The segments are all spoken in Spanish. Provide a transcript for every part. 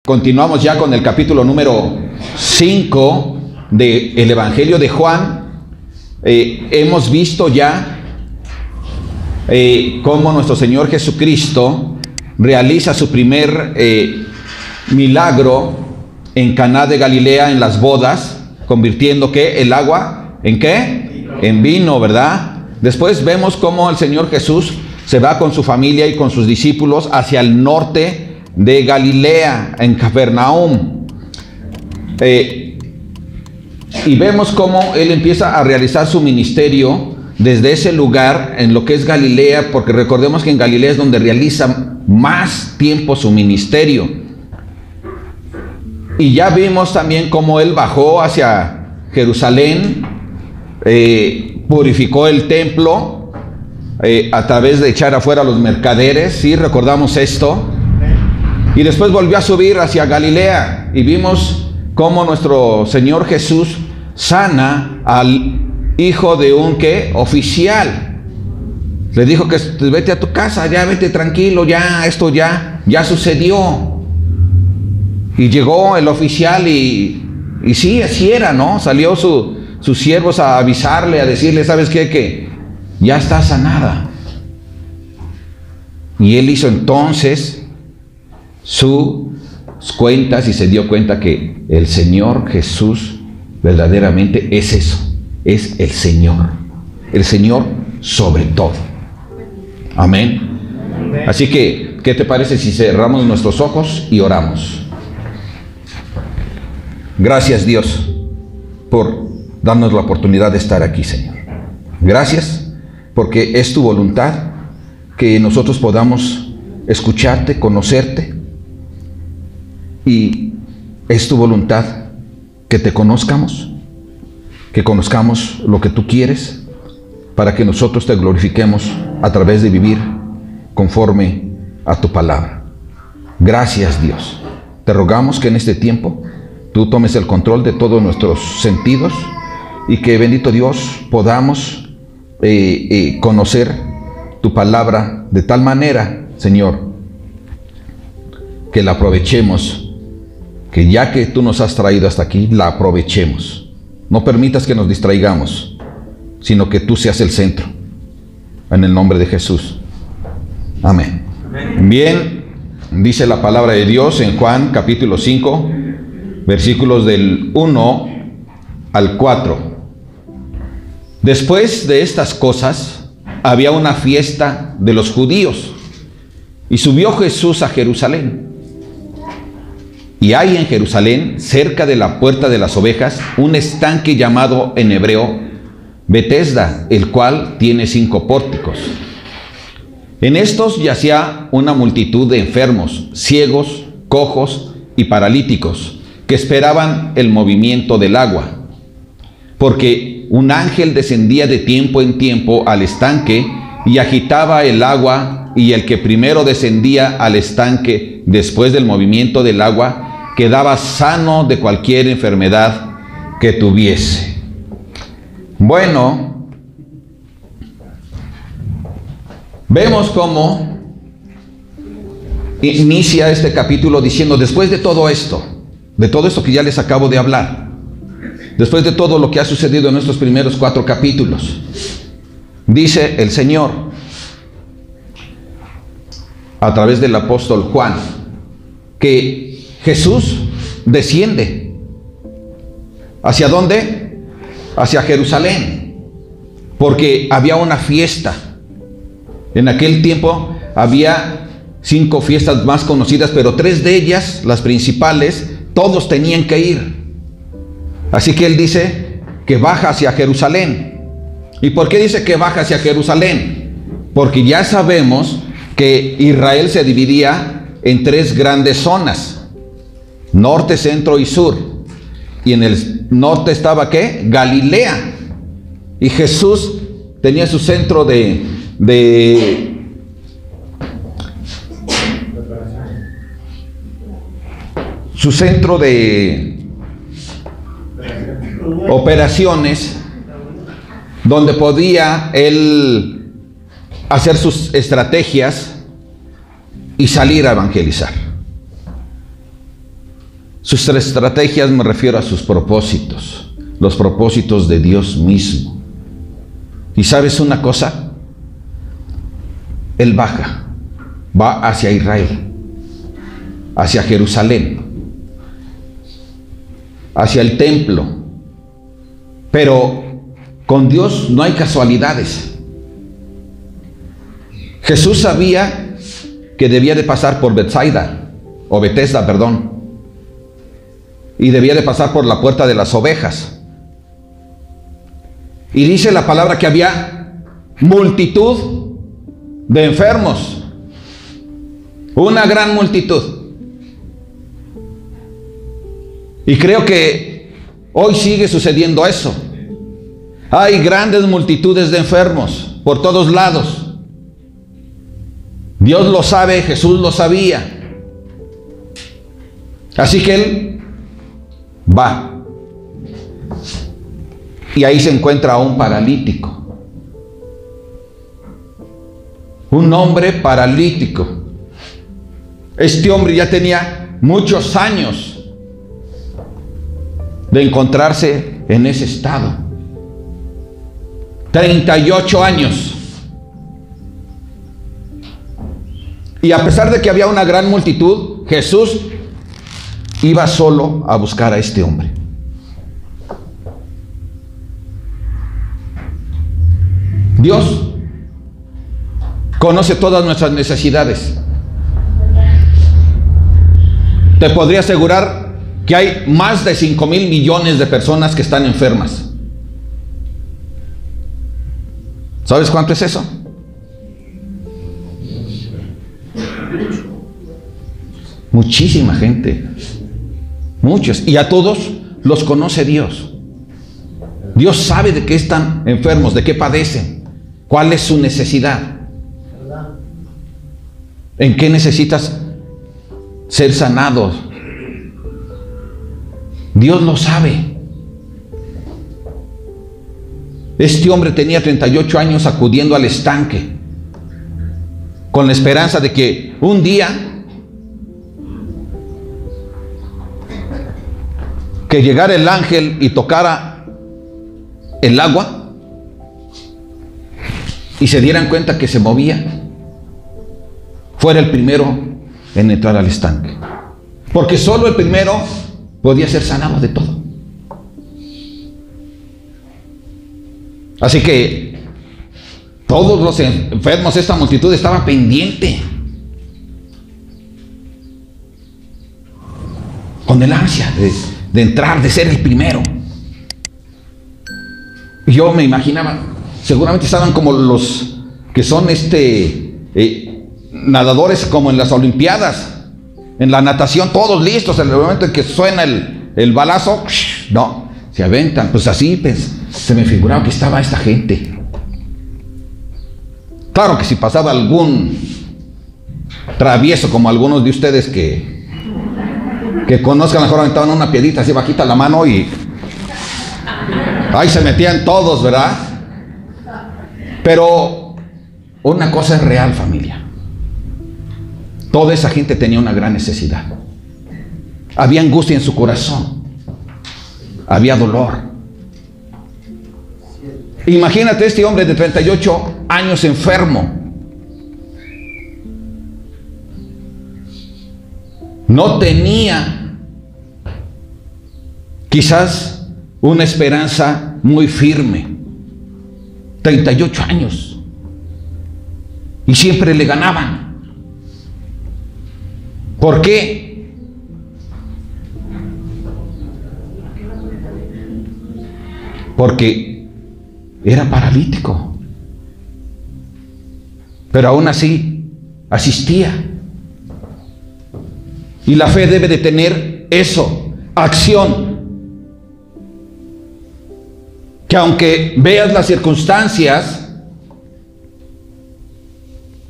continuamos ya con el capítulo número 5 del Evangelio de Juan. Hemos visto ya cómo nuestro Señor Jesucristo realiza su primer milagro en Caná de Galilea, en las bodas, convirtiendo ¿qué? El agua ¿en qué? En vino, ¿verdad? Después vemos cómo el Señor Jesús se va con su familia y con sus discípulos hacia el norte de Galilea, en Capernaum. Y vemos cómo Él empieza a realizar su ministerio desde ese lugar, en lo que es Galilea, porque recordemos que en Galilea es donde realiza más tiempo su ministerio. Y ya vimos también cómo Él bajó hacia Jerusalén, purificó el templo a través de echar afuera a los mercaderes, ¿sí? Recordamos esto. Y después volvió a subir hacia Galilea y vimos cómo nuestro Señor Jesús sana al hijo de un ¿qué? Oficial. Le dijo que vete a tu casa, ya vete tranquilo, ya esto ya sucedió. Y llegó el oficial y sí, así era, ¿no? Salió sus siervos a avisarle, a decirle, ¿sabes qué? Que ya está sanada. Y él hizo entonces sus cuentas y se dio cuenta que el Señor Jesús verdaderamente es eso, es el Señor sobre todo. Amén. Así que, ¿qué te parece si cerramos nuestros ojos y oramos? Gracias, Dios, por darnos la oportunidad de estar aquí, Señor. Gracias porque es tu voluntad que nosotros podamos escucharte, conocerte. Y es tu voluntad que te conozcamos, que conozcamos lo que tú quieres, para que nosotros te glorifiquemos a través de vivir conforme a tu palabra. Gracias, Dios. Te rogamos que en este tiempo tú tomes el control de todos nuestros sentidos y que, bendito Dios, podamos conocer tu palabra de tal manera, Señor, que la aprovechemos. Que ya que tú nos has traído hasta aquí, la aprovechemos. No permitas que nos distraigamos, sino que tú seas el centro. En el nombre de Jesús. Amén. Bien, dice la palabra de Dios en Juan capítulo 5, versículos del 1 al 4. Después de estas cosas, había una fiesta de los judíos, y subió Jesús a Jerusalén. Y hay en Jerusalén, cerca de la puerta de las ovejas, un estanque llamado en hebreo Betesda, el cual tiene 5 pórticos. En estos yacía una multitud de enfermos, ciegos, cojos y paralíticos, que esperaban el movimiento del agua. Porque un ángel descendía de tiempo en tiempo al estanque y agitaba el agua, y el que primero descendía al estanque después del movimiento del agua, quedaba sano de cualquier enfermedad que tuviese. Bueno, vemos cómo inicia este capítulo diciendo, después de todo esto que ya les acabo de hablar, después de todo lo que ha sucedido en estos primeros 4 capítulos, dice el Señor a través del apóstol Juan que Jesús desciende. ¿Hacia dónde? Hacia Jerusalén, porque había una fiesta. En aquel tiempo había 5 fiestas más conocidas, pero 3 de ellas, las principales, todos tenían que ir. Así que Él dice que baja hacia Jerusalén. ¿Y por qué dice que baja hacia Jerusalén? Porque ya sabemos que Israel se dividía en 3 grandes zonas: norte, centro y sur. Y en el norte estaba ¿qué? Galilea. Y Jesús tenía su centro su centro de operaciones, donde podía él hacer sus estrategias y salir a evangelizar. Sus estrategias me refiero a sus propósitos, los propósitos de Dios mismo. ¿Y sabes una cosa? Él va hacia Israel, hacia Jerusalén, hacia el templo. Pero con Dios no hay casualidades. Jesús sabía que debía de pasar por Betesda, y debía de pasar por la puerta de las ovejas. Y dice la palabra que había multitud de enfermos, una gran multitud. Y creo que hoy sigue sucediendo eso. Hay grandes multitudes de enfermos por todos lados. Dios lo sabe, Jesús lo sabía. Así que Él va. Y ahí se encuentra a un paralítico. Un hombre paralítico. Este hombre ya tenía muchos años de encontrarse en ese estado. 38 años. Y a pesar de que había una gran multitud, Jesús iba solo a buscar a este hombre. Dios conoce todas nuestras necesidades. Te podría asegurar que hay más de 5,000 millones de personas que están enfermas. ¿Sabes cuánto es eso? Muchísima gente. Muchos. Y a todos los conoce Dios. Dios sabe de qué están enfermos, de qué padecen, cuál es su necesidad, en qué necesitas ser sanado. Dios lo sabe. Este hombre tenía 38 años acudiendo al estanque con la esperanza de que un día que llegara el ángel y tocara el agua y se dieran cuenta que se movía, fuera el primero en entrar al estanque. Porque solo el primero podía ser sanado de todo. Así que todos los enfermos, esta multitud estaba pendiente, con el ansia de entrar, de ser el primero. Y yo me imaginaba, seguramente estaban como los que son nadadores como en las Olimpiadas, en la natación, todos listos, en el momento en que suena el balazo, no, se aventan. Pues así se me figuraba que estaba esta gente. Claro que si pasaba algún travieso, como algunos de ustedes que conozcan, mejor aventaban una piedrita así bajita la mano y ahí se metían todos, ¿verdad? Pero una cosa es real, familia. Toda esa gente tenía una gran necesidad. Había angustia en su corazón. Había dolor. Imagínate este hombre de 38 años enfermo. No tenía quizás una esperanza muy firme. 38 años. Y siempre le ganaban. ¿Por qué? Porque era paralítico. Pero aún así asistía. Y la fe debe de tener eso, acción. Que aunque veas las circunstancias,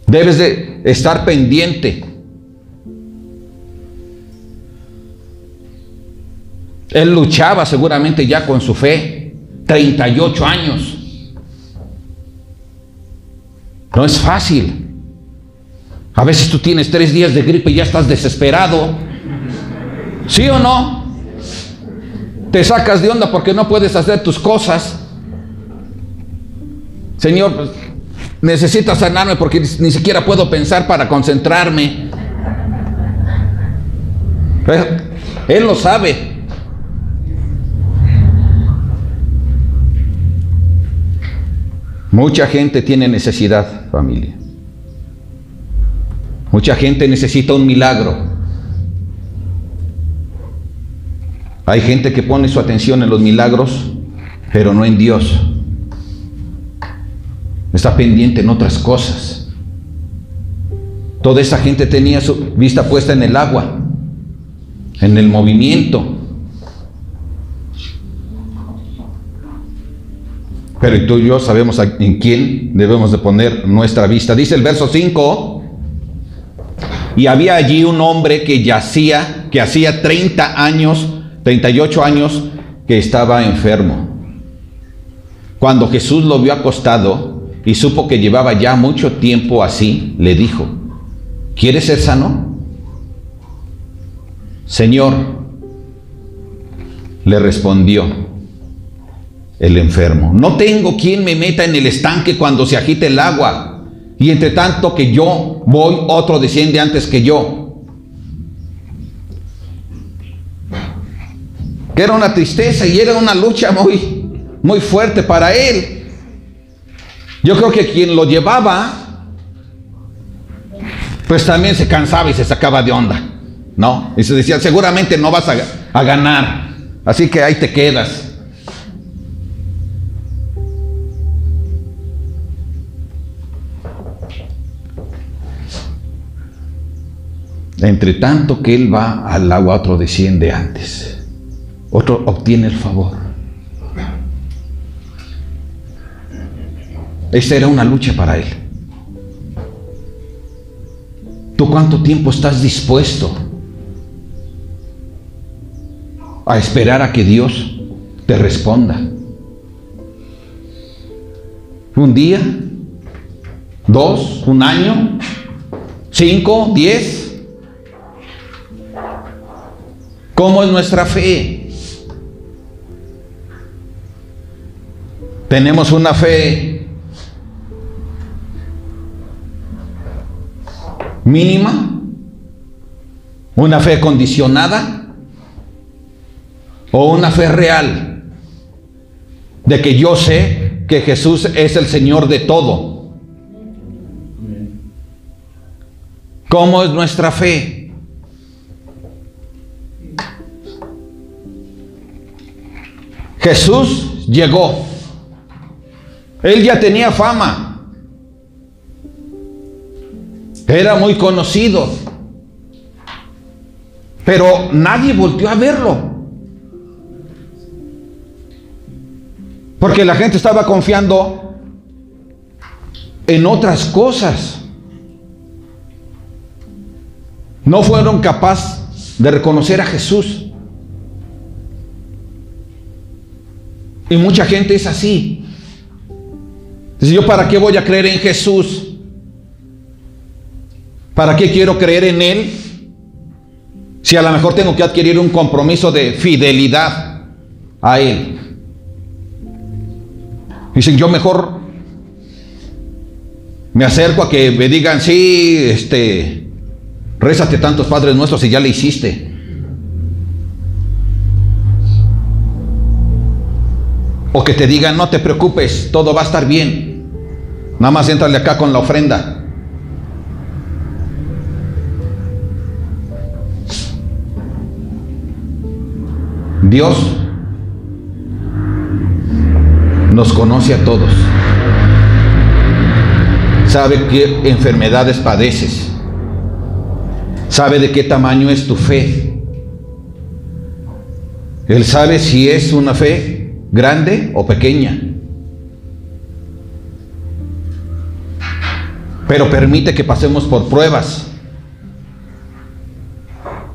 debes de estar pendiente. Él luchaba seguramente ya con su fe. 38 años. No es fácil. A veces tú tienes 3 días de gripe y ya estás desesperado. ¿Sí o no? Te sacas de onda porque no puedes hacer tus cosas. Señor, pues, necesitas sanarme porque ni siquiera puedo pensar para concentrarme. Él lo sabe. Mucha gente tiene necesidad, familia. Mucha gente necesita un milagro. Hay gente que pone su atención en los milagros, pero no en Dios. Está pendiente en otras cosas. Toda esa gente tenía su vista puesta en el agua, en el movimiento. Pero tú y yo sabemos en quién debemos de poner nuestra vista. Dice el verso 5: y había allí un hombre que hacía 38 años que estaba enfermo. Cuando Jesús lo vio acostado y supo que llevaba ya mucho tiempo así, le dijo: ¿quieres ser sano? Señor, le respondió el enfermo, no tengo quien me meta en el estanque cuando se agite el agua, y entre tanto que yo voy, otro desciende antes que yo. Que era una tristeza y era una lucha muy fuerte para él. Yo creo que quien lo llevaba, pues también se cansaba y se sacaba de onda, ¿no? Y se decía, seguramente no vas a ganar, así que ahí te quedas. Entre tanto que él va al agua, otro desciende antes. Otro obtiene el favor. Esa era una lucha para él. ¿Tú cuánto tiempo estás dispuesto a esperar a que Dios te responda? ¿Un día? ¿2? ¿Un año? ¿5? ¿10? ¿Cómo es nuestra fe? ¿Tenemos una fe mínima? ¿Una fe condicionada? ¿O una fe real? De que yo sé que Jesús es el Señor de todo. ¿Cómo es nuestra fe? Jesús llegó. Él ya tenía fama. Era muy conocido. Pero nadie volteó a verlo. Porque la gente estaba confiando en otras cosas. No fueron capaces de reconocer a Jesús. Y mucha gente es así. Dice, ¿yo para qué voy a creer en Jesús? ¿Para qué quiero creer en Él? Si a lo mejor tengo que adquirir un compromiso de fidelidad a Él. Dicen, yo mejor me acerco a que me digan, sí, rézate tantos Padres Nuestros y ya le hiciste. O que te digan, no te preocupes, todo va a estar bien. Nada más éntrale acá con la ofrenda. Dios nos conoce a todos. Sabe qué enfermedades padeces. Sabe de qué tamaño es tu fe. Él sabe si es una fe grande o pequeña. Pero permite que pasemos por pruebas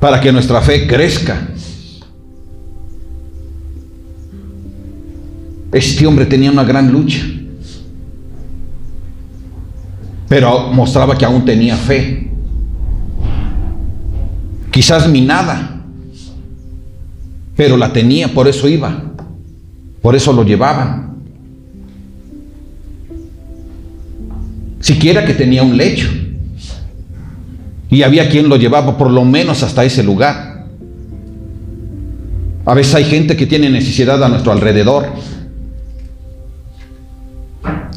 para que nuestra fe crezca. Este hombre tenía una gran lucha, pero mostraba que aún tenía fe. Quizás minada, pero la tenía, por eso iba, por eso lo llevaban. Siquiera que tenía un lecho, y había quien lo llevaba por lo menos hasta ese lugar. A veces hay gente que tiene necesidad a nuestro alrededor,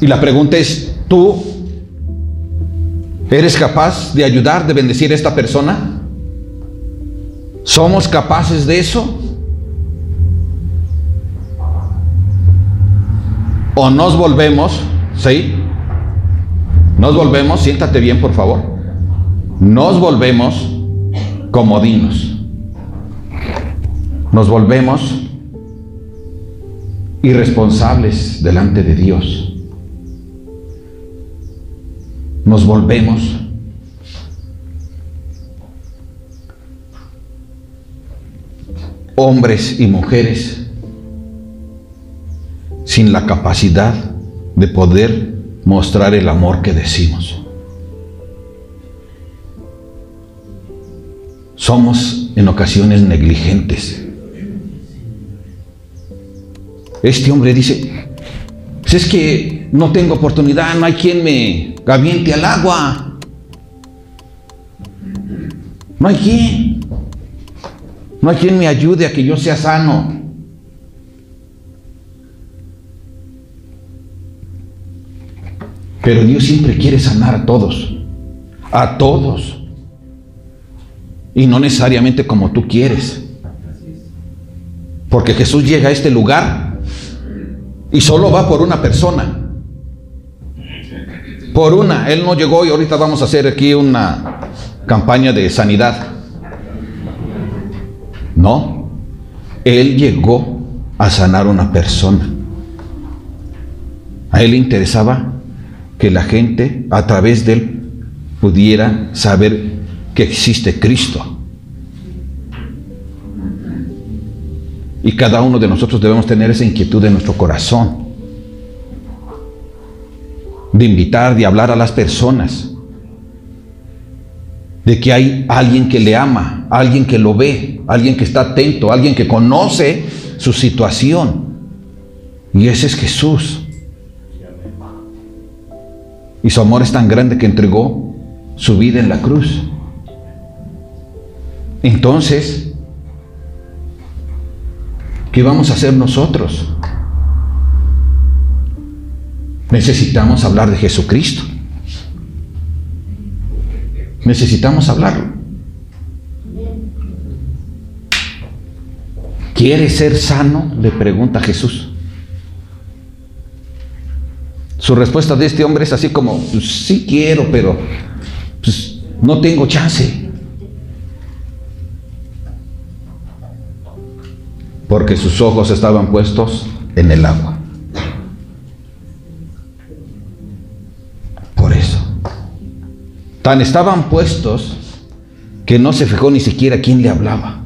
y la pregunta es, ¿tú eres capaz de ayudar, de bendecir a esta persona? ¿Somos capaces de eso? ¿O nos volvemos, sí? Nos volvemos, siéntate bien por favor, nos volvemos comodinos, nos volvemos irresponsables delante de Dios, nos volvemos hombres y mujeres sin la capacidad de poder mostrar el amor que decimos. Somos en ocasiones negligentes. Este hombre dice, pues es que no tengo oportunidad, no hay quien me aviente al agua. No hay quien. No hay quien me ayude a que yo sea sano. Pero Dios siempre quiere sanar a todos. A todos. Y no necesariamente como tú quieres. Porque Jesús llega a este lugar y solo va por una persona. Por una. Él no llegó y ahorita vamos a hacer aquí una campaña de sanidad. No. Él llegó a sanar a una persona. A él le interesaba que la gente a través de él pudiera saber que existe Cristo. Y cada uno de nosotros debemos tener esa inquietud en nuestro corazón, de invitar, de hablar a las personas, de que hay alguien que le ama, alguien que lo ve, alguien que está atento, alguien que conoce su situación. Y ese es Jesús. Y su amor es tan grande que entregó su vida en la cruz. Entonces, ¿qué vamos a hacer nosotros? Necesitamos hablar de Jesucristo. Necesitamos hablarlo. ¿Quieres ser sano?, le pregunta Jesús. Su respuesta de este hombre es así como, pues, sí quiero, pero pues, no tengo chance. Porque sus ojos estaban puestos en el agua. Por eso. Tan estaban puestos que no se fijó ni siquiera quién le hablaba.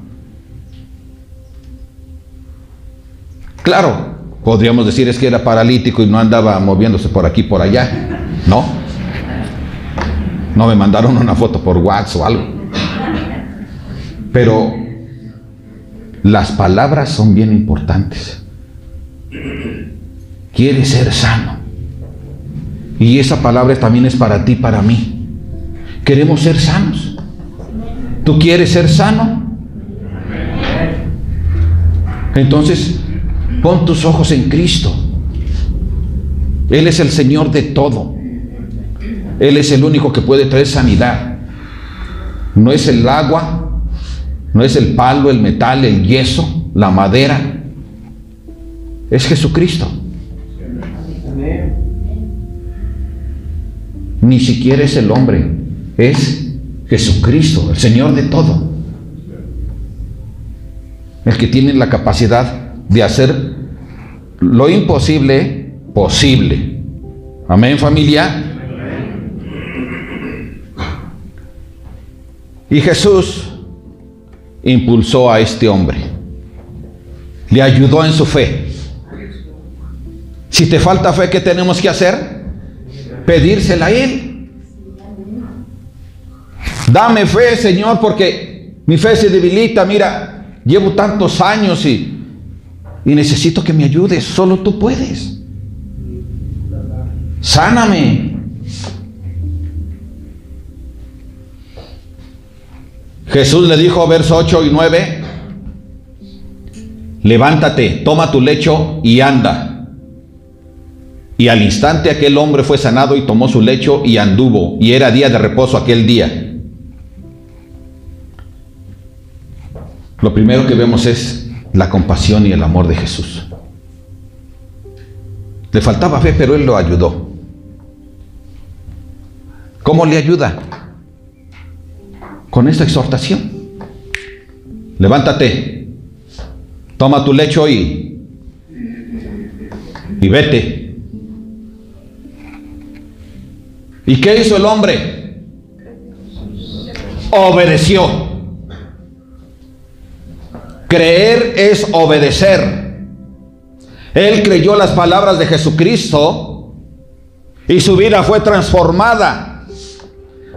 Claro, podríamos decir es que era paralítico y no andaba moviéndose por aquí, por allá. No. No me mandaron una foto por WhatsApp o algo. Pero las palabras son bien importantes. Quieres ser sano. Y esa palabra también es para ti, para mí. Queremos ser sanos. ¿Tú quieres ser sano? Entonces, pon tus ojos en Cristo. Él es el Señor de todo. Él es el único que puede traer sanidad. No es el agua, no es el palo, el metal, el yeso, la madera. Es Jesucristo. Ni siquiera es el hombre, es Jesucristo, el Señor de todo. El que tiene la capacidad de hacer lo imposible posible. Amén, familia. Y Jesús impulsó a este hombre, le ayudó en su fe. Si te falta fe, ¿qué tenemos que hacer? Pedírsela a Él. Dame fe, Señor, porque mi fe se debilita. Mira, llevo tantos años y necesito que me ayudes, solo tú puedes. Sáname. Jesús le dijo, versos 8 y 9, levántate, toma tu lecho y anda. Y al instante aquel hombre fue sanado y tomó su lecho y anduvo, y era día de reposo aquel día. Lo primero que vemos es la compasión y el amor de Jesús. Le faltaba fe, pero Él lo ayudó. ¿Cómo le ayuda? Con esta exhortación. Levántate, toma tu lecho y vete. ¿Y qué hizo el hombre? Obedeció. Creer es obedecer. Él creyó las palabras de Jesucristo y su vida fue transformada,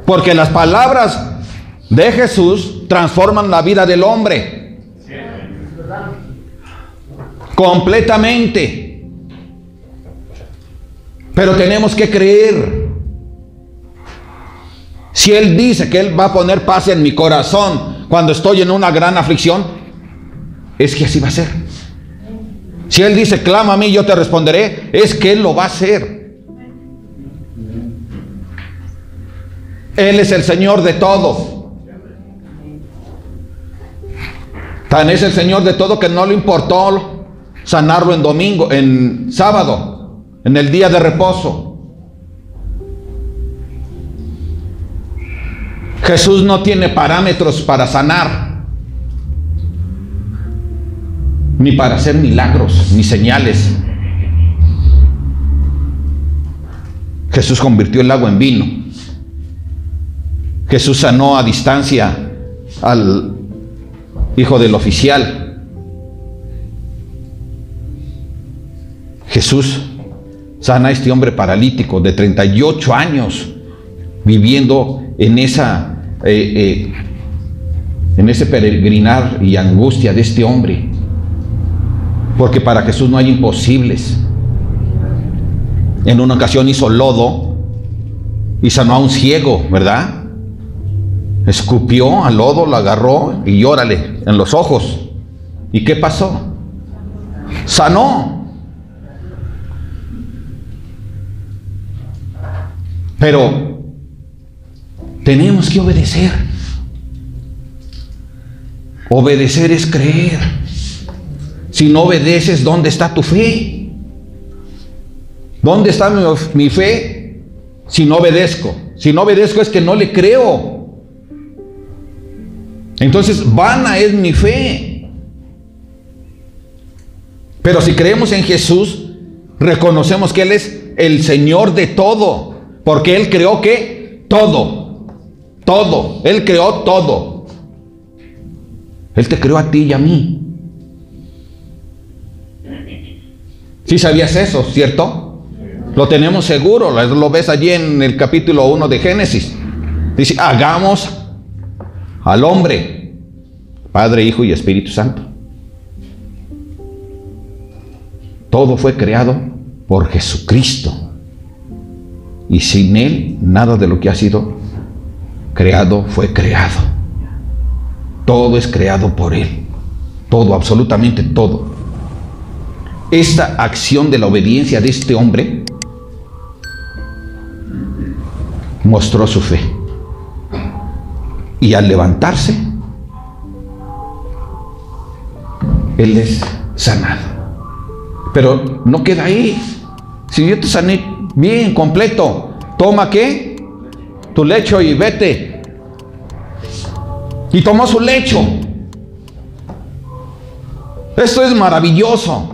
porque las palabras de Jesús transforman la vida del hombre completamente. Pero tenemos que creer. Si Él dice que Él va a poner paz en mi corazón cuando estoy en una gran aflicción, es que así va a ser. Si Él dice, clama a mí, yo te responderé, es que Él lo va a hacer. Él es el Señor de todo. Tan es el Señor de todo que no le importó sanarlo en domingo, en sábado, en el día de reposo. Jesús no tiene parámetros para sanar, ni para hacer milagros, ni señales. Jesús convirtió el agua en vino. Jesús sanó a distancia al hijo del oficial. Jesús sana a este hombre paralítico de 38 años viviendo en ese peregrinar y angustia de este hombre, porque para Jesús no hay imposibles. En una ocasión hizo lodo y sanó a un ciego, ¿verdad? Escupió al lodo, lo agarró y llórale en los ojos. ¿Y qué pasó? Sanó. Pero tenemos que obedecer. Obedecer es creer. Si no obedeces, ¿dónde está tu fe? ¿Dónde está mi fe si no obedezco? Si no obedezco es que no le creo. Entonces, vana es mi fe. Pero si creemos en Jesús, reconocemos que Él es el Señor de todo. Porque Él creó ¿qué? Todo. Todo. Él creó todo. Él te creó a ti y a mí. ¿Sí sabías eso, cierto? Lo tenemos seguro. Lo ves allí en el capítulo 1 de Génesis. Dice, hagamos al hombre, Padre, Hijo y Espíritu Santo. Todo fue creado por Jesucristo. Y sin Él, nada de lo que ha sido creado fue creado. Todo es creado por Él. Todo, absolutamente todo. Esta acción de la obediencia de este hombre mostró su fe. Y al levantarse, Él es sanado. Pero no queda ahí. Si yo te sané bien, completo, toma ¿qué? Tu lecho y vete. Y tomó su lecho. Esto es maravilloso.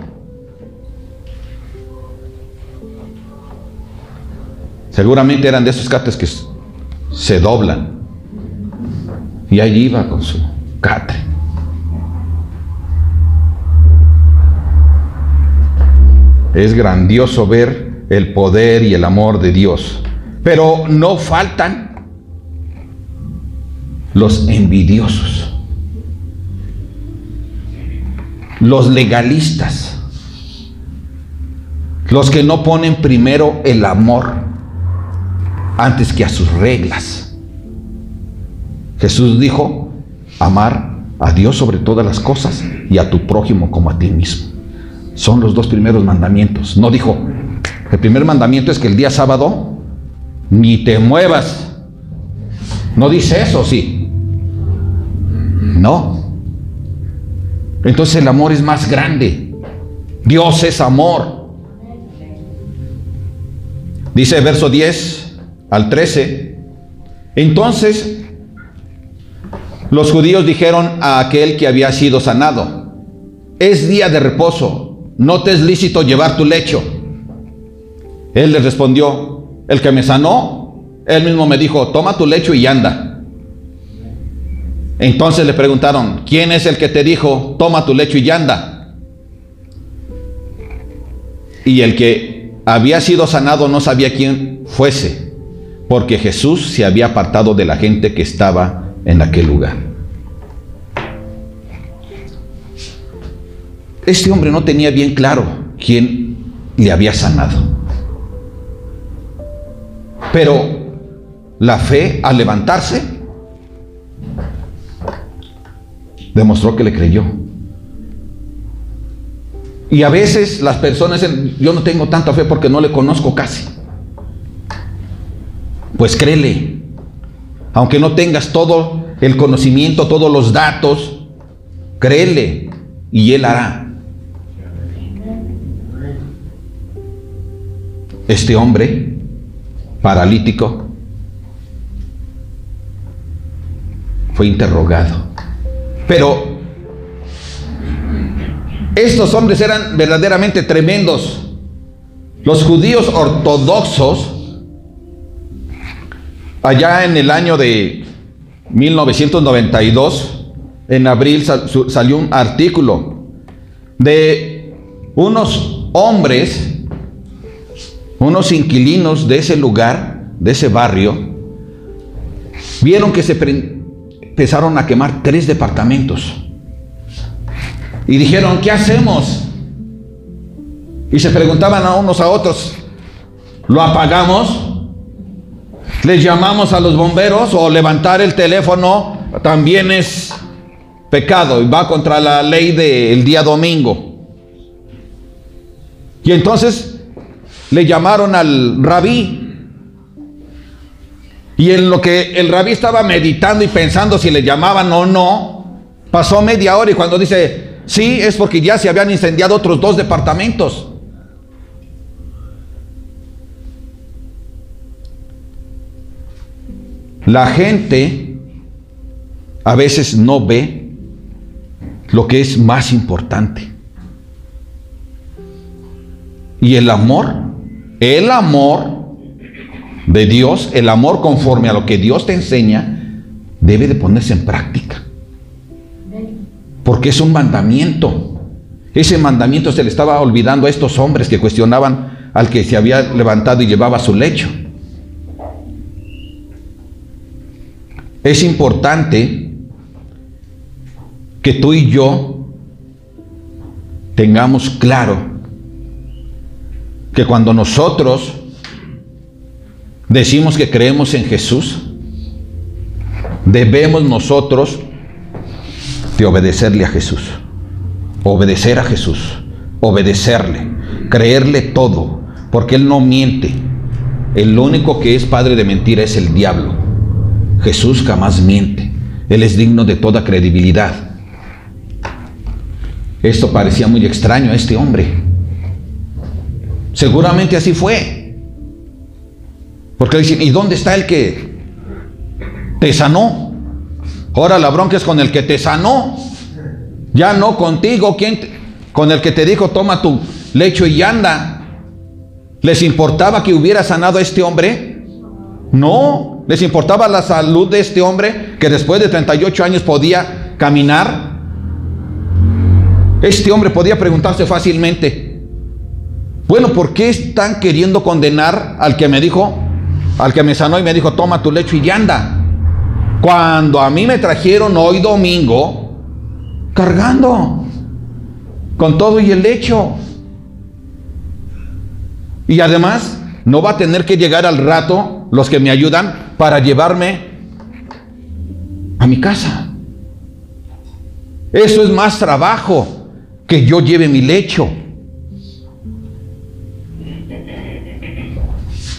Seguramente eran de esos catres que se doblan. Y allí iba con su catre. Es grandioso ver el poder y el amor de Dios. Pero no faltan los envidiosos. los legalistas, los que no ponen primero el amor antes que a sus reglas. Jesús dijo, amar a Dios sobre todas las cosas y a tu prójimo como a ti mismo. Son los dos primeros mandamientos. No dijo, el primer mandamiento es que el día sábado ni te muevas. No dice eso, sí. No. Entonces el amor es más grande. Dios es amor. Dice verso 10 al 13. Entonces los judíos dijeron a aquel que había sido sanado, es día de reposo, no te es lícito llevar tu lecho. Él les respondió, el que me sanó, él mismo me dijo, toma tu lecho y anda. Entonces le preguntaron, ¿quién es el que te dijo, toma tu lecho y anda? Y el que había sido sanado no sabía quién fuese, porque Jesús se había apartado de la gente que estaba en aquel lugar. Este hombre no tenía bien claro quién le había sanado. Pero la fe, al levantarse, demostró que le creyó. Y a veces las personas dicen, yo no tengo tanta fe porque no le conozco casi. Pues créele. Aunque no tengas todo el conocimiento, todos los datos, créele y Él hará. Este hombre paralítico fue interrogado. Pero estos hombres eran verdaderamente tremendos. Los judíos ortodoxos, allá en el año de 1992, en abril salió un artículo de unos hombres, unos inquilinos de ese lugar, de ese barrio, vieron que se empezaron a quemar 3 departamentos. Y dijeron, ¿qué hacemos? Y se preguntaban a unos a otros, ¿lo apagamos? ¿Les llamamos a los bomberos? ¿O levantar el teléfono también es pecado y va contra la ley del día domingo? Y entonces le llamaron al rabí. Y en lo que el rabí estaba meditando y pensando si le llamaban o no, pasó media hora y cuando dice, sí, es porque ya se habían incendiado otros 2 departamentos. La gente a veces no ve lo que es más importante. Y el amor de Dios, el amor conforme a lo que Dios te enseña, debe de ponerse en práctica. Porque es un mandamiento. Ese mandamiento se le estaba olvidando a estos hombres que cuestionaban al que se había levantado y llevaba su lecho. Es importante que tú y yo tengamos claro que cuando nosotros decimos que creemos en Jesús, debemos nosotros de obedecerle a Jesús, obedecer a Jesús, obedecerle, creerle todo, porque Él no miente. El único que es padre de mentira es el diablo. Jesús jamás miente. Él es digno de toda credibilidad. Esto parecía muy extraño a este hombre. Seguramente así fue. Porque le dicen, ¿y dónde está el que te sanó? Ahora la bronca es con el que te sanó. Ya no contigo. Con el que te dijo, toma tu lecho y anda. ¿Les importaba que hubiera sanado a este hombre? No. ¿Les importaba la salud de este hombre que después de 38 años podía caminar? Este hombre podía preguntarse fácilmente, bueno, ¿por qué están queriendo condenar al que me sanó y me dijo, toma tu lecho y anda? Cuando a mí me trajeron hoy domingo cargando. con todo y el lecho. Y además, no va a tener que llegar al rato los que me ayudan para llevarme a mi casa. Eso es más trabajo que yo lleve mi lecho.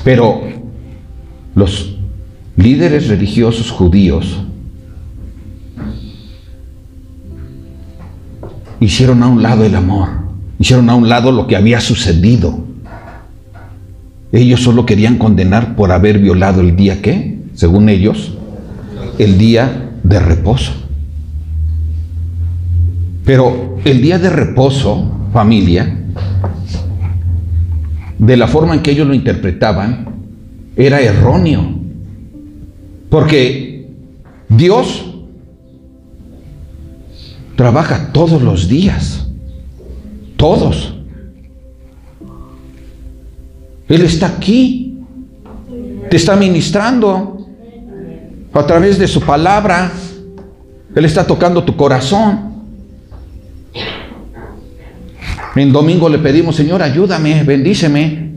Pero los líderes religiosos judíos hicieron a un lado el amor, hicieron a un lado lo que había sucedido. Ellos solo querían condenar por haber violado el día que, según ellos, el día de reposo. Pero el día de reposo, familia, de la forma en que ellos lo interpretaban, era erróneo. Porque Dios trabaja todos los días. Todos. Él está aquí. Te está ministrando a través de su palabra. Él está tocando tu corazón. En domingo le pedimos: Señor, ayúdame, bendíceme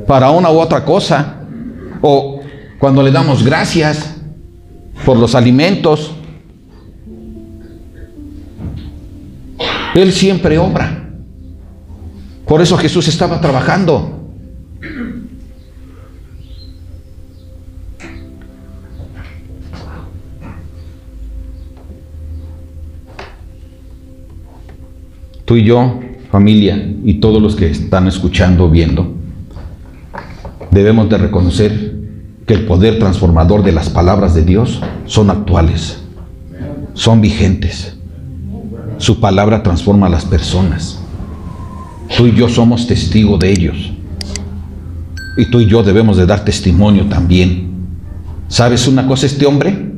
para una u otra cosa. O cuando le damos gracias por los alimentos. Él siempre obra. Por eso Jesús estaba trabajando. Tú y yo, familia, y todos los que están escuchando, viendo, debemos de reconocer que el poder transformador de las palabras de Dios son actuales, son vigentes. Su palabra transforma a las personas. Tú y yo somos testigos de ellos. Y tú y yo debemos de dar testimonio también. ¿Sabes una cosa? Este hombre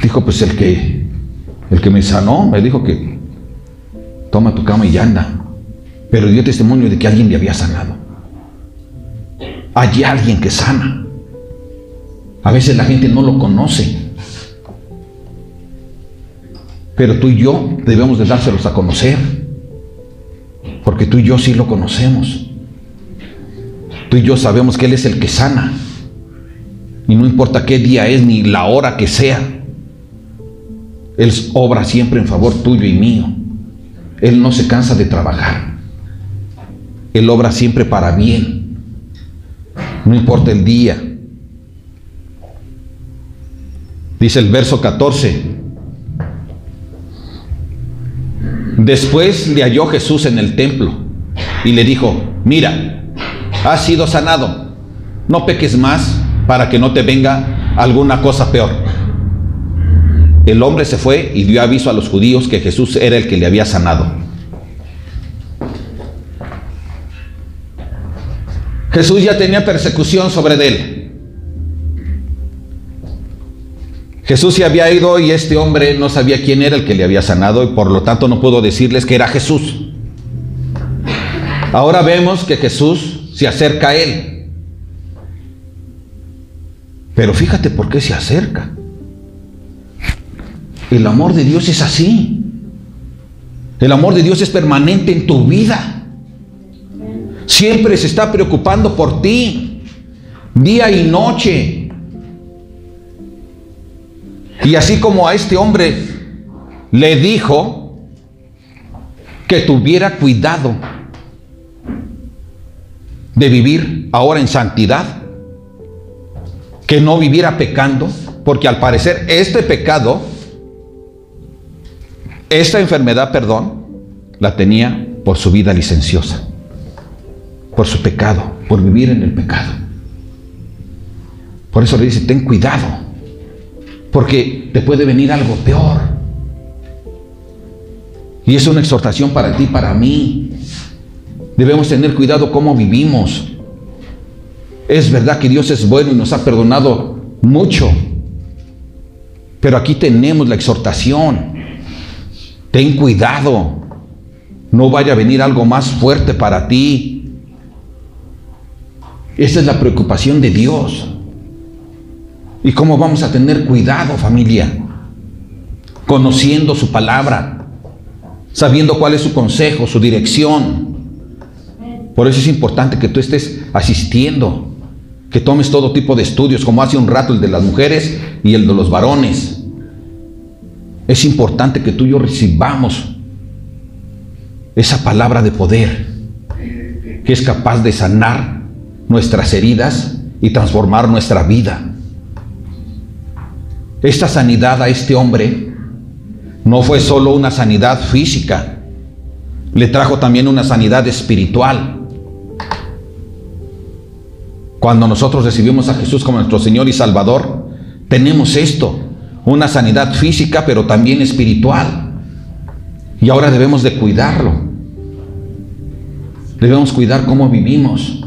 dijo, pues el que me sanó, me dijo que toma tu cama y anda. Pero dio testimonio de que alguien le había sanado. Hay alguien que sana. A veces la gente no lo conoce. Pero tú y yo debemos de dárselos a conocer. Porque tú y yo sí lo conocemos. Tú y yo sabemos que Él es el que sana. Y no importa qué día es ni la hora que sea. Él obra siempre en favor tuyo y mío. Él no se cansa de trabajar. Él obra siempre para bien. No importa el día. Dice el verso 14. Después le halló Jesús en el templo y le dijo: mira, has sido sanado. No peques más para que no te venga alguna cosa peor. El hombre se fue y dio aviso a los judíos que Jesús era el que le había sanado. Jesús ya tenía persecución sobre él. Jesús se había ido y este hombre no sabía quién era el que le había sanado y por lo tanto no pudo decirles que era Jesús. Ahora vemos que Jesús se acerca a él. Pero fíjate por qué se acerca. El amor de Dios es así. El amor de Dios es permanente en tu vida. Siempre se está preocupando por ti, día y noche. Y así como a este hombre le dijo que tuviera cuidado de vivir ahora en santidad, que no viviera pecando, porque al parecer este pecado, esta enfermedad, la tenía por su vida licenciosa, por su pecado, por vivir en el pecado. Por eso le dice: ten cuidado, porque te puede venir algo peor. Y es una exhortación para ti, para mí. Debemos tener cuidado cómo vivimos. Es verdad que Dios es bueno y nos ha perdonado mucho, pero aquí tenemos la exhortación: ten cuidado, no vaya a venir algo más fuerte para ti. Esa es la preocupación de Dios. ¿Y cómo vamos a tener cuidado, familia? Conociendo su palabra, sabiendo cuál es su consejo, su dirección. Por eso es importante que tú estés asistiendo, que tomes todo tipo de estudios, como hace un rato el de las mujeres y el de los varones. Es importante que tú y yo recibamos esa palabra de poder, que es capaz de sanar nuestras heridas y transformar nuestra vida. Esta sanidad a este hombre no fue solo una sanidad física, le trajo también una sanidad espiritual. Cuando nosotros recibimos a Jesús como nuestro Señor y Salvador, tenemos esto, una sanidad física, pero también espiritual. Y ahora debemos de cuidarlo. Debemos cuidar cómo vivimos,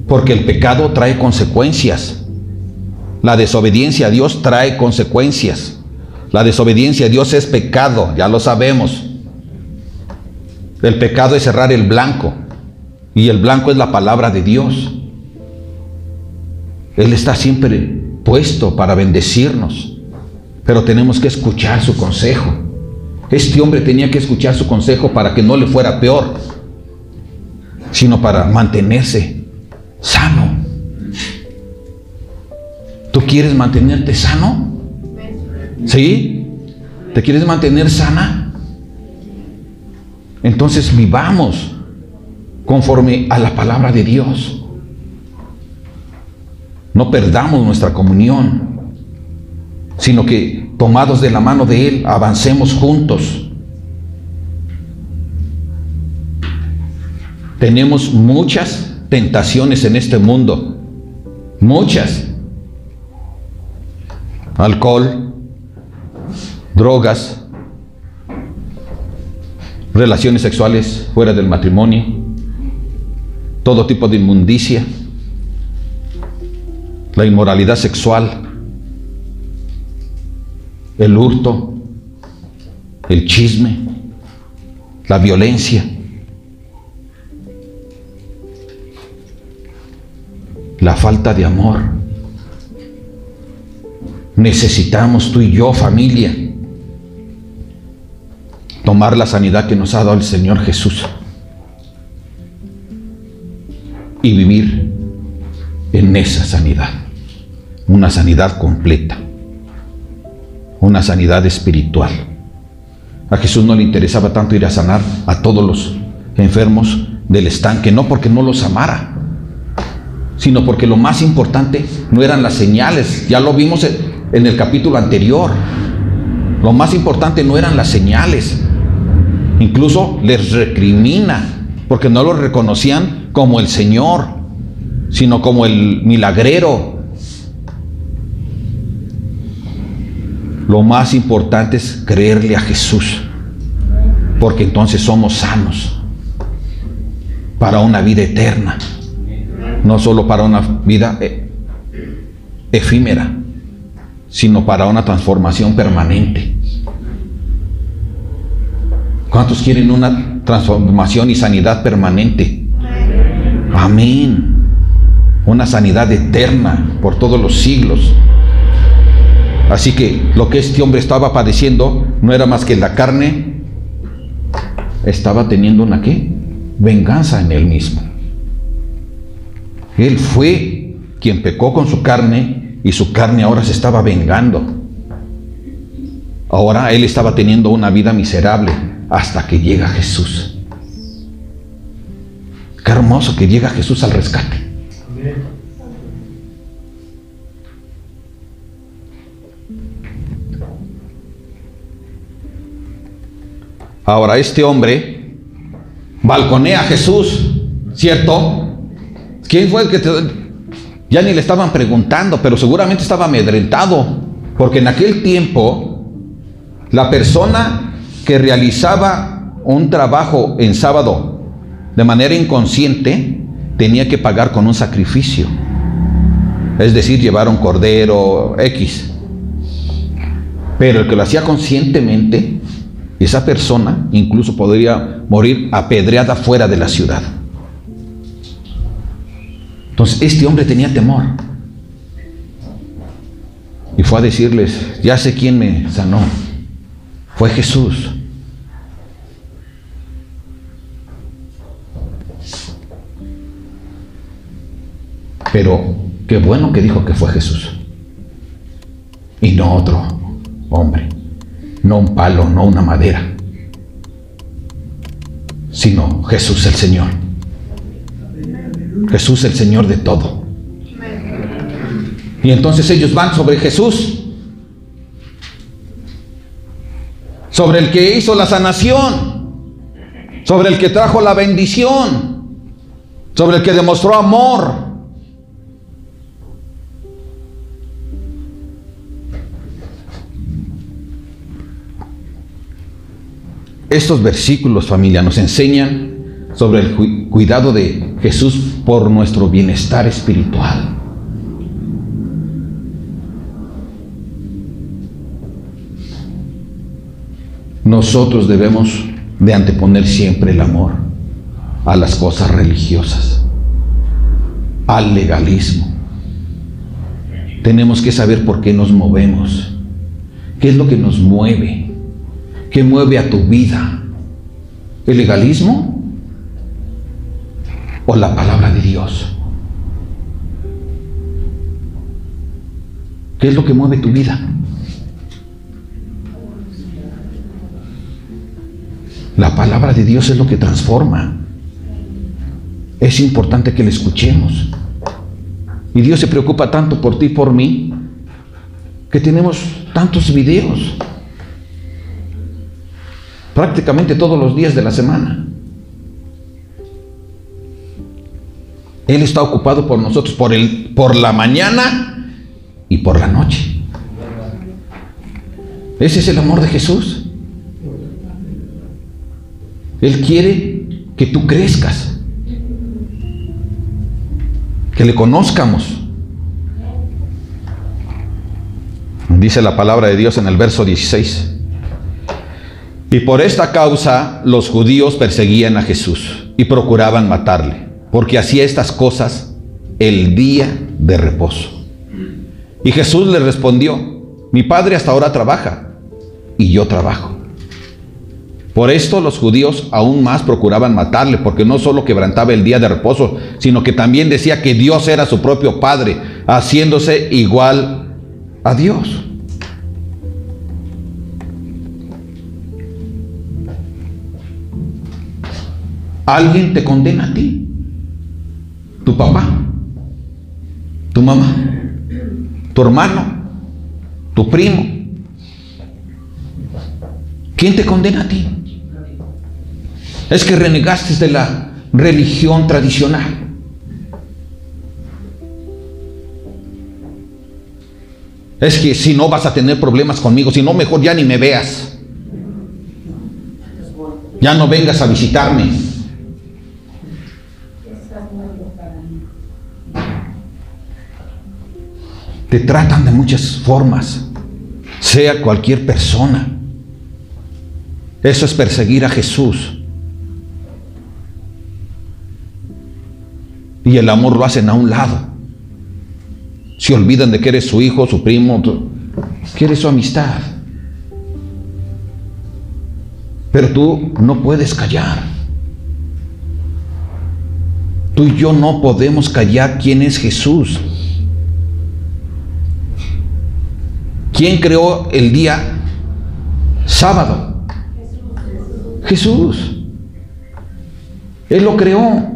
porque el pecado trae consecuencias. La desobediencia a Dios trae consecuencias. La desobediencia a Dios es pecado, ya lo sabemos. El pecado es errar el blanco, y el blanco es la palabra de Dios. Él está siempre puesto para bendecirnos, pero tenemos que escuchar su consejo. Este hombre tenía que escuchar su consejo para que no le fuera peor, sino para mantenerse sano. ¿Tú quieres mantenerte sano? ¿Sí? ¿Te quieres mantener sana? Entonces vivamos conforme a la palabra de Dios. No perdamos nuestra comunión, sino que tomados de la mano de Él, avancemos juntos. Tenemos muchas tentaciones en este mundo, muchas. Alcohol, drogas, relaciones sexuales fuera del matrimonio, todo tipo de inmundicia, la inmoralidad sexual, el hurto, el chisme, la violencia, la falta de amor. Necesitamos tú y yo, familia, tomar la sanidad que nos ha dado el Señor Jesús y vivir en esa sanidad, una sanidad completa, una sanidad espiritual. A Jesús no le interesaba tanto ir a sanar a todos los enfermos del estanque, no porque no los amara, sino porque lo más importante no eran las señales. Ya lo vimos en el capítulo anterior. Lo más importante no eran las señales. Incluso les recrimina porque no lo reconocían como el Señor, sino como el milagrero. Lo más importante es creerle a Jesús, porque entonces somos sanos para una vida eterna, no solo para una vida efímera, sino para una transformación permanente. ¿Cuántos quieren una transformación y sanidad permanente? Amén. Una sanidad eterna por todos los siglos. Así que lo que este hombre estaba padeciendo no era más que la carne estaba teniendo una ¿qué? Venganza en él mismo. Él fue quien pecó con su carne y su carne ahora se estaba vengando. Ahora él estaba teniendo una vida miserable hasta que llega Jesús. Qué hermoso que llega Jesús al rescate. Ahora este hombre balconea a Jesús, ¿cierto? ¿Quién fue el que ya ni le estaban preguntando, pero seguramente estaba amedrentado, porque en aquel tiempo la persona que realizaba un trabajo en sábado de manera inconsciente tenía que pagar con un sacrificio, es decir, llevar un cordero X. Pero el que lo hacía conscientemente, esa persona incluso podría morir apedreada fuera de la ciudad. Entonces este hombre tenía temor y fue a decirles: ya sé quién me sanó, fue Jesús. Pero qué bueno que dijo que fue Jesús. Y no otro hombre. No un palo, no una madera. Sino Jesús el Señor. Jesús el Señor de todo. Y entonces ellos van sobre Jesús, sobre el que hizo la sanación, sobre el que trajo la bendición, sobre el que demostró amor. Estos versículos, familia, nos enseñan sobre el cuidado de Jesús por nuestro bienestar espiritual. Nosotros debemos de anteponer siempre el amor a las cosas religiosas, al legalismo. Tenemos que saber por qué nos movemos, qué es lo que nos mueve, qué mueve a tu vida, el legalismo o la palabra de Dios. ¿Qué es lo que mueve tu vida? La palabra de Dios es lo que transforma. Es importante que la escuchemos. Y Dios se preocupa tanto por ti y por mí, que tenemos tantos videos prácticamente todos los días de la semana. Él está ocupado por nosotros por la mañana y por la noche. Ese es el amor de Jesús. Él quiere que tú crezcas, que le conozcamos. Dice la palabra de Dios en el verso 16. Y por esta causa los judíos perseguían a Jesús y procuraban matarle, porque hacía estas cosas el día de reposo. Y Jesús les respondió: mi Padre hasta ahora trabaja y yo trabajo. Por esto los judíos aún más procuraban matarle, porque no solo quebrantaba el día de reposo, sino que también decía que Dios era su propio Padre, haciéndose igual a Dios. Alguien te condena a ti, tu papá, tu mamá, tu hermano, tu primo. ¿Quién te condena a ti? Es que renegaste de la religión tradicional. Es que si no vas a tener problemas conmigo, si no, mejor ya ni me veas. Ya no vengas a visitarme. Te tratan de muchas formas, sea cualquier persona. Eso es perseguir a Jesús. Y el amor lo hacen a un lado. Se olvidan de que eres su hijo, su primo, que eres su amistad. Pero tú no puedes callar. Tú y yo no podemos callar quién es Jesús. ¿Quién creó el día sábado? Jesús. Él lo creó.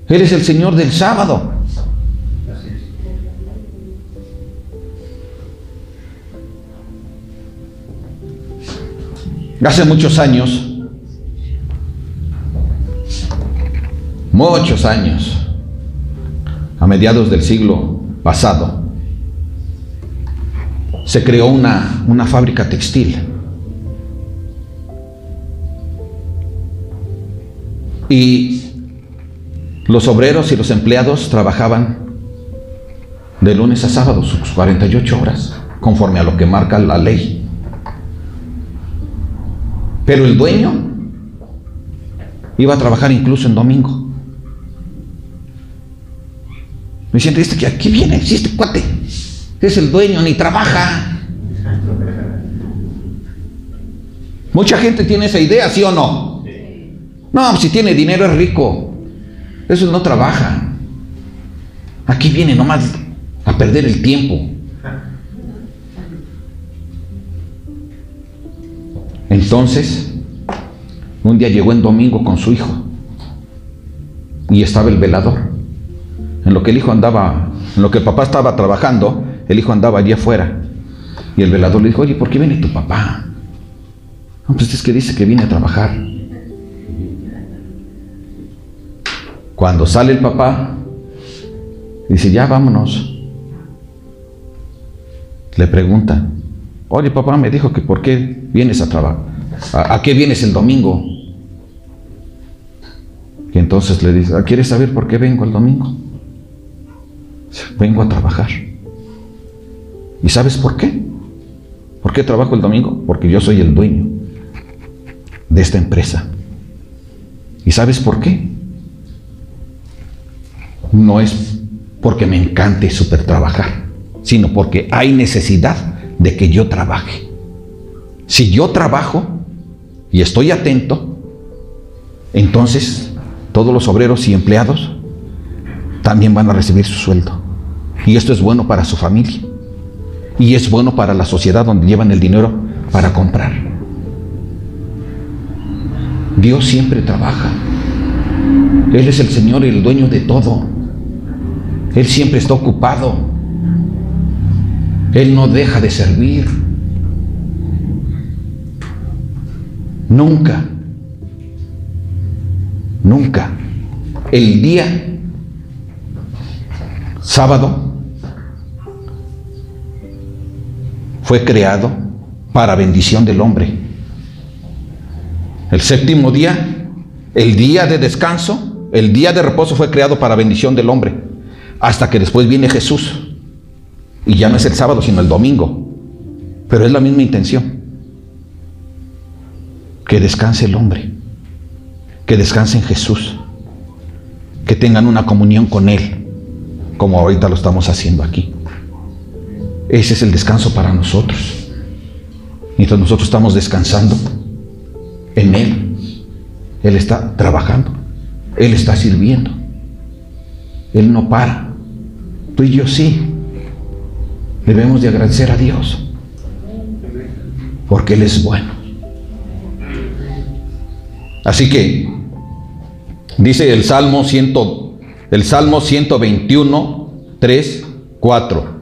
Él es el Señor del sábado. Hace muchos años, a mediados del siglo pasado, se creó una fábrica textil. Y los obreros y los empleados trabajaban de lunes a sábado sus 48 horas, conforme a lo que marca la ley. Pero el dueño iba a trabajar incluso en domingo. Me dicen, ¿qué viene? Si este cuate es el dueño, ni trabaja. Mucha gente tiene esa idea, ¿sí o no? No, si tiene dinero es rico. Esos no trabajan. Aquí viene nomás a perder el tiempo. Entonces, un día llegó en domingo con su hijo y estaba el velador. En lo que el hijo andaba, en lo que el papá estaba trabajando, el hijo andaba allí afuera. Y el velador le dijo: oye, ¿por qué viene tu papá? No, pues es que dice que viene a trabajar. Cuando sale el papá, dice: ya vámonos. Le pregunta: oye, papá me dijo que ¿por qué vienes a trabajar? ¿A qué vienes el domingo? Y entonces le dice: ¿quieres saber por qué vengo el domingo? Vengo a trabajar. ¿Y sabes por qué? ¿Por qué trabajo el domingo? Porque yo soy el dueño de esta empresa. ¿Y sabes por qué? No es porque me encante súper trabajar, sino porque hay necesidad de que yo trabaje. Si yo trabajo y estoy atento, entonces todos los obreros y empleados también van a recibir su sueldo. Y esto es bueno para su familia. Y es bueno para la sociedad donde llevan el dinero para comprar. Dios siempre trabaja. Él es el Señor y el dueño de todo. Él siempre está ocupado. Él no deja de servir. Nunca. Nunca. El día sábado fue creado para bendición del hombre. El séptimo día, el día de descanso, el día de reposo fue creado para bendición del hombre. Hasta que después viene Jesús. Y ya no es el sábado, sino el domingo. Pero es la misma intención. Que descanse el hombre. Que descanse en Jesús. Que tengan una comunión con Él. Como ahorita lo estamos haciendo aquí. Ese es el descanso para nosotros. Mientras nosotros estamos descansando en Él, Él está trabajando. Él está sirviendo. Él no para. Tú y yo sí. Debemos de agradecer a Dios. Porque Él es bueno. Así que dice el Salmo 121, 3, 4.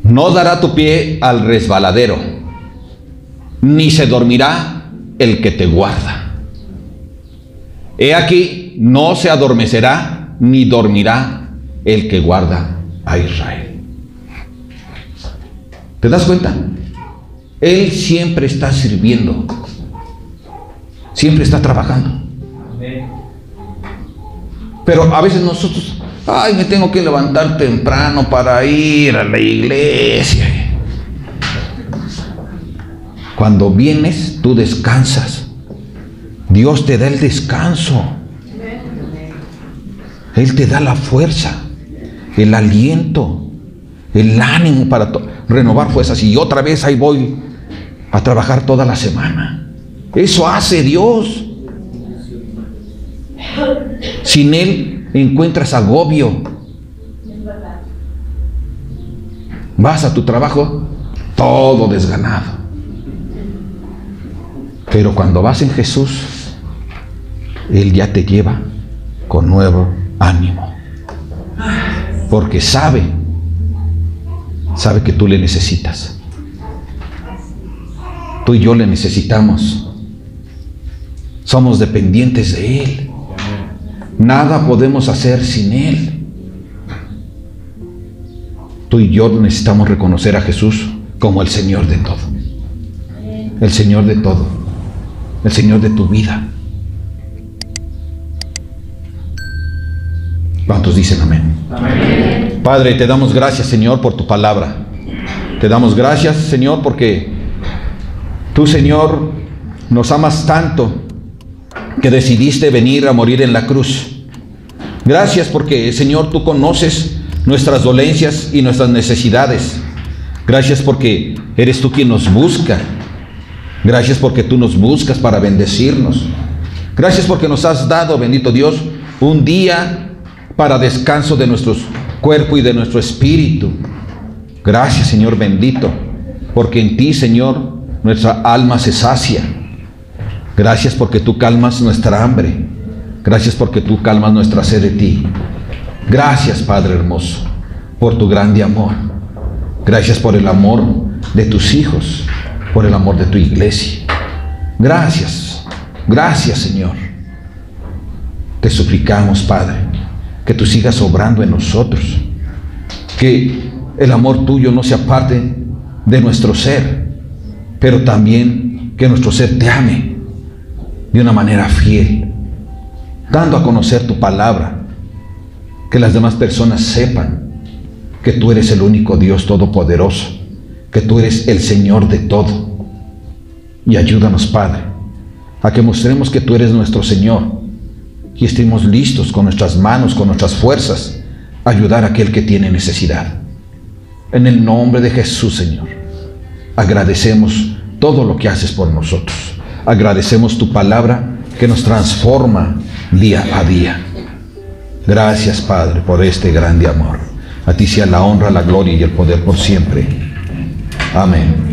No dará tu pie al resbaladero, ni se dormirá el que te guarda. He aquí, no se adormecerá, ni dormirá el que guarda a Israel. ¿Te das cuenta? Él siempre está sirviendo. Siempre está trabajando. Pero a veces nosotros, ay, me tengo que levantar temprano para ir a la iglesia. Cuando vienes, tú descansas. Dios te da el descanso. Él te da la fuerza, el aliento, el ánimo para renovar fuerzas. Y otra vez ahí voy a trabajar toda la semana. Eso hace Dios. Sin Él encuentras agobio. Vas a tu trabajo todo desganado. Pero cuando vas en Jesús, Él ya te lleva con nuevo ánimo. Porque sabe que tú le necesitas. Tú y yo le necesitamos. Somos dependientes de Él. Nada podemos hacer sin Él. Tú y yo necesitamos reconocer a Jesús como el Señor de todo. El Señor de todo. El Señor de tu vida. ¿Cuántos dicen amén? Amén. Padre, te damos gracias, Señor, por tu palabra. Te damos gracias, Señor, porque tú, Señor, nos amas tanto que decidiste venir a morir en la cruz. Gracias porque, Señor, tú conoces nuestras dolencias y nuestras necesidades. Gracias porque eres tú quien nos busca. Gracias porque tú nos buscas para bendecirnos. Gracias porque nos has dado, bendito Dios, un día para descanso de nuestro cuerpo y de nuestro espíritu. Gracias, Señor bendito, porque en ti, Señor, nuestra alma se sacia. Gracias porque tú calmas nuestra hambre. Gracias porque tú calmas nuestra sed de ti. Gracias, Padre hermoso, por tu grande amor. Gracias por el amor de tus hijos, por el amor de tu iglesia. Gracias, gracias, Señor. Te suplicamos, Padre, que tú sigas obrando en nosotros, que el amor tuyo no se aparte de nuestro ser, pero también que nuestro ser te ame de una manera fiel, dando a conocer tu palabra, que las demás personas sepan que tú eres el único Dios todopoderoso, que tú eres el Señor de todo. Y ayúdanos, Padre, a que mostremos que tú eres nuestro Señor y estemos listos con nuestras manos, con nuestras fuerzas, a ayudar a aquel que tiene necesidad. En el nombre de Jesús, Señor, agradecemos todo lo que haces por nosotros. Agradecemos tu palabra que nos transforma día a día. Gracias, Padre, por este grande amor. A ti sea la honra, la gloria y el poder por siempre. Amén.